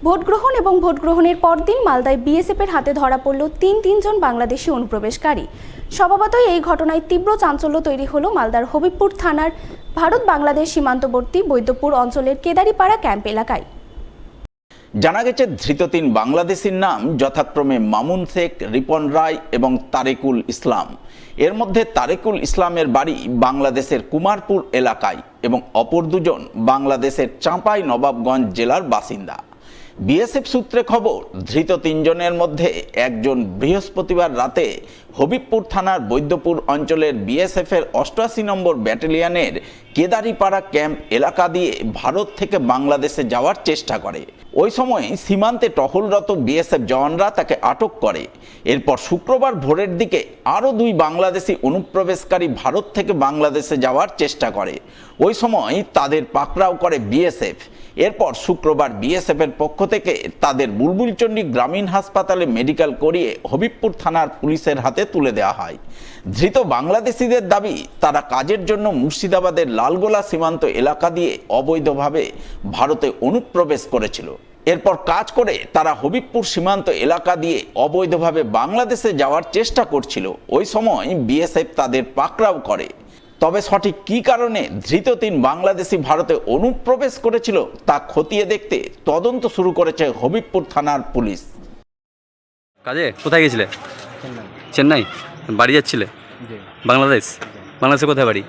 Vote গ্রহণ এবং vote গ্রহণের পরদিন মালদায় বিএসএফের হাতে ধরা পড়ল তিনজন বাংলাদেশি অনুপ্রবেশকারী। স্বভাবতই এই ঘটনায় তীব্র চাঞ্চল্য তৈরি হলো মালদার হবিবপুর থানার ভারত বাংলাদেশ সীমান্তবর্তী বৈদ্যপুর অঞ্চলের কেদারিপাড়া ক্যাম্প এলাকায়। জানা গেছে ধৃত তিন বাংলাদেশির নাম যথাক্রমে মামুন শেখ, রিপন রায় এবং তারেকুল ইসলাম। এর মধ্যে তারেকুল ইসলামের বাড়ি বাংলাদেশের কুমারপুর এলাকায় এবং অপর দুজন বাংলাদেশের চাঁপাই নবাবগঞ্জ জেলার বাসিন্দা। বিএসএফ সূত্রে খবর, ধৃত তিনজনের মধ্যে একজন বৃহস্পতিবার রাতে হবিবপুর থানার বৈদ্যপুর অঞ্চলের বিএসএফের 88 নম্বর ব্যাটালিয়নের কেদারিপাড়া ক্যাম্প এলাকা দিয়ে ভারত থেকে বাংলাদেশে যাওয়ার চেষ্টা করে। ওই সময় সীমান্তে টহলরত বিএসএফ জওয়ানরা তাকে আটক করে। এরপর শুক্রবার ভোরের দিকে আরও দুই বাংলাদেশি অনুপ্রবেশকারী ভারত থেকে বাংলাদেশে যাওয়ার চেষ্টা করে। ওই সময় তাদের পাকড়াও করে বিএসএফ। এরপর শুক্রবার বিএসএফের পক্ষ থেকে তাদের বুলবুলচন্ডী গ্রামীণ হাসপাতালে মেডিকেল করিয়ে হবিবপুর থানার পুলিশের হাতে তুলে দেওয়া হয়। ধৃত বাংলাদেশিদের দাবি, তারা কাজের জন্য মুর্শিদাবাদের লালগোলা সীমান্ত এলাকা দিয়ে অবৈধভাবে ভারতে অনুপ্রবেশ করেছিল। এরপর কাজ করে তারা হবিবপুর সীমান্ত এলাকা দিয়ে অবৈধভাবে বাংলাদেশে যাওয়ার চেষ্টা করছিল। ওই সময় বিএসএফ তাদের পাকড়াও করে। তবে সঠিক কী কারণে ধৃত তিন বাংলাদেশি ভারতে অনুপ্রবেশ করেছিল তা খতিয়ে দেখতে তদন্ত শুরু করেছে হবিবপুর থানার পুলিশ। কাজে কোথায় গেছিলে? চেন্নাই। বাড়ি যাচ্ছিলে? বাংলাদেশে কোথায় বাড়ি?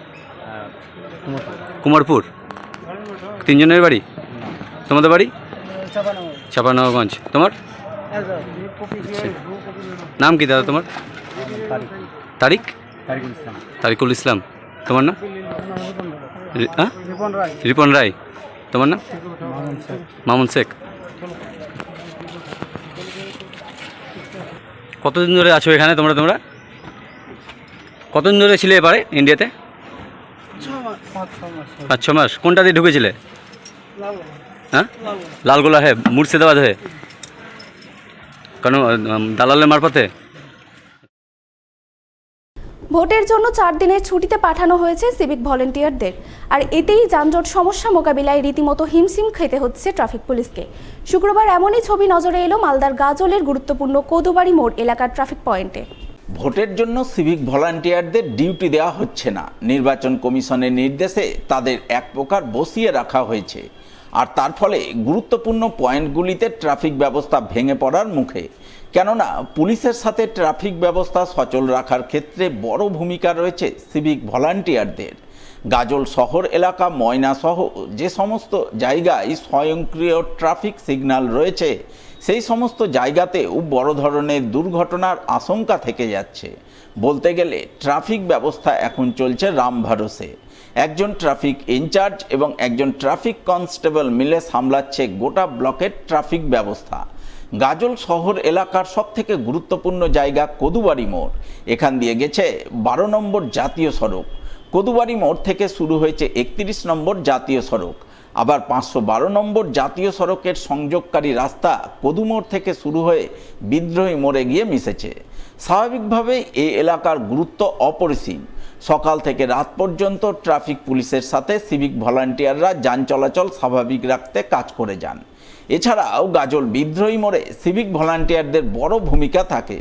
কুমারপুর। তিনজনের বাড়ি? তোমাদের বাড়ি? চাঁপানগঞ্জ। তোমার নাম কি দাদা? তোমার তারিকুল ইসলাম। তোমার নাম? রিপন রায়। তোমার নাম? মামুন শেখ। কতদিন ধরে আছো এখানে তোমরা? কতদিন ধরে ছিলে এবারে ইন্ডিয়াতে? 5-6 মাস। কোনটা দিয়ে ঢুকেছিলে? হ্যাঁ, লালগোলা হয়ে, মুর্শিদাবাদ হয়ে, কেন দালালের মারফতে? ভোটের জন্য 4 দিনের ছুটিতে পাঠানো হয়েছে সিভিক ভলেন্টিয়ারদের, আর এতেই যানজট সমস্যা মোকাবিলায় রীতিমতো হিমশিম খেতে হচ্ছে ট্রাফিক পুলিশকে। শুক্রবার এমনই ছবি নজরে এলো মালদার গাজলের গুরুত্বপূর্ণ কোদুবাড়ি মোড় এলাকার ট্রাফিক পয়েন্টে। ভোটের জন্য সিভিক ভলান্টিয়ারদের ডিউটি দেওয়া হচ্ছে না। নির্বাচন কমিশনের নির্দেশে তাদের এক প্রকার বসিয়ে রাখা হয়েছে, আর তার ফলে গুরুত্বপূর্ণ পয়েন্টগুলিতে ট্রাফিক ব্যবস্থা ভেঙে পড়ার মুখে। কেননা পুলিশের সাথে ট্রাফিক ব্যবস্থা সচল রাখার ক্ষেত্রে বড় ভূমিকা রয়েছে সিভিক ভলান্টিয়ারদের। গাজল শহর এলাকা, ময়না সহ যে সমস্ত জায়গায় স্বয়ংক্রিয় ট্রাফিক সিগন্যাল রয়েছে, সেই সমস্ত জায়গাতেও বড় ধরনের দুর্ঘটনার আশঙ্কা থেকে যাচ্ছে। বলতে গেলে ট্রাফিক ব্যবস্থা এখন চলছে রাম ভরসে। একজন ট্রাফিক ইনচার্জ এবং একজন ট্রাফিক কনস্টেবল মিলে সামলাচ্ছে গোটা ব্লকের ট্রাফিক ব্যবস্থা। গাজল শহর এলাকার সবথেকে গুরুত্বপূর্ণ জায়গা কোদুবাড়ি মোড়। এখান দিয়ে গেছে 12 নম্বর জাতীয় সড়ক। কোদুবাড়ি মোড় থেকে শুরু হয়েছে 31 নম্বর জাতীয় সড়ক। আবার 512 নম্বর জাতীয় সড়কের সংযোগকারী রাস্তা কদুমোড় থেকে শুরু হয়ে বিদ্রোহী মোড়ে গিয়ে মিশেছে। স্বাভাবিকভাবেই এই এলাকার গুরুত্ব অপরিসীম। সকাল থেকে রাত পর্যন্ত ট্রাফিক পুলিশের সাথে সিভিক ভলান্টিয়াররা যান চলাচল স্বাভাবিক রাখতে কাজ করে যান। এছাড়াও গাজল বিদ্রোহী মোড়ে সিভিক ভলান্টিয়ারদের বড় ভূমিকা থাকে।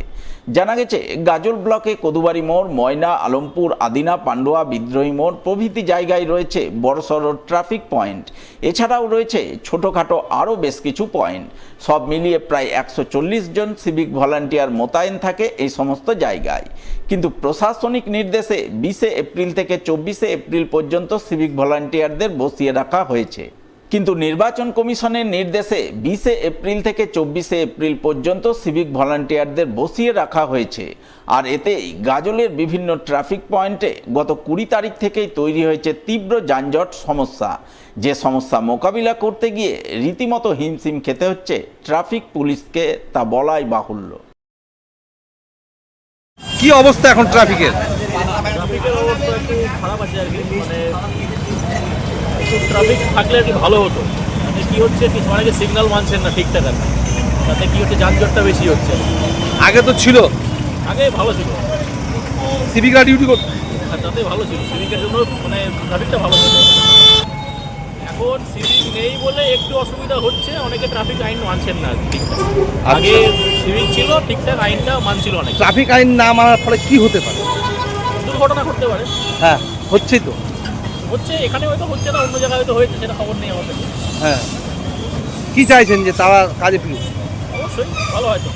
জানা গেছে গাজল ব্লকে কোদুবাড়ি মোড়, ময়না, আলমপুর, আদিনা, পান্ডুয়া, বিদ্রোহী মোড় প্রভৃতি জায়গায় রয়েছে বড়সড় ট্রাফিক পয়েন্ট। এছাড়াও রয়েছে ছোটোখাটো আরও বেশ কিছু পয়েন্ট। সব মিলিয়ে প্রায় 140 জন সিভিক ভলান্টিয়ার মোতায়েন থাকে এই সমস্ত জায়গায়। কিন্তু প্রশাসনিক নির্দেশে 20 এপ্রিল থেকে 24 এপ্রিল পর্যন্ত সিভিক ভলান্টিয়ারদের বসিয়ে রাখা হয়েছে। কিন্তু নির্বাচন কমিশনের নির্দেশে 20 এপ্রিল থেকে 24 এপ্রিল পর্যন্ত সিভিক ভলান্টিয়ারদের বসিয়ে রাখা হয়েছে। আর এতেই গাজলের বিভিন্ন ট্রাফিক পয়েন্টে গত 20 তারিখ থেকেই তৈরি হয়েছে তীব্র যানজট সমস্যা। যে সমস্যা মোকাবিলা করতে গিয়ে রীতিমতো হিমশিম খেতে হচ্ছে ট্রাফিক পুলিশকে, তা বলাই বাহুল্য। কি অবস্থা এখন ট্রাফিকের? অবস্থা একটু খারাপ আছে আর কি, একটু ট্রাফিক থাকলে আর কি ভালো হতো। কি হচ্ছে কি, অনেকে সিগন্যাল মানছেন না ঠিকঠাক, আর তাতে কি হচ্ছে যানজটটা বেশি হচ্ছে। আগে তো ছিল, আগে ভালো ছিল, সিভিকরা ডিউটি করতো, তাতে ভালো ছিল, সিভিকের জন্য ট্রাফিকটা ভালো ছিল। এখন সিভিক নেই বলে একটু অসুবিধা হচ্ছে, অনেকে ট্রাফিক আইন মানছেন না ঠিকঠাক। আগে সিভিক ছিল ঠিকঠাক, আইনটা মানছিল অনেক। ট্রাফিক আইন না মানার ফলে কি হতে পারে? দুর্ঘটনা ঘটতে পারে। হ্যাঁ, হচ্ছেই তো। হচ্ছে, এখানে হয়তো হচ্ছে না, অন্য জায়গায় হয়তো হয়েছে, সেটা খবর নেই আমাদের। হ্যাঁ, কি চাইছেন যে তারা কাজে ফিরুক? অবশ্যই ভালো হয়তো।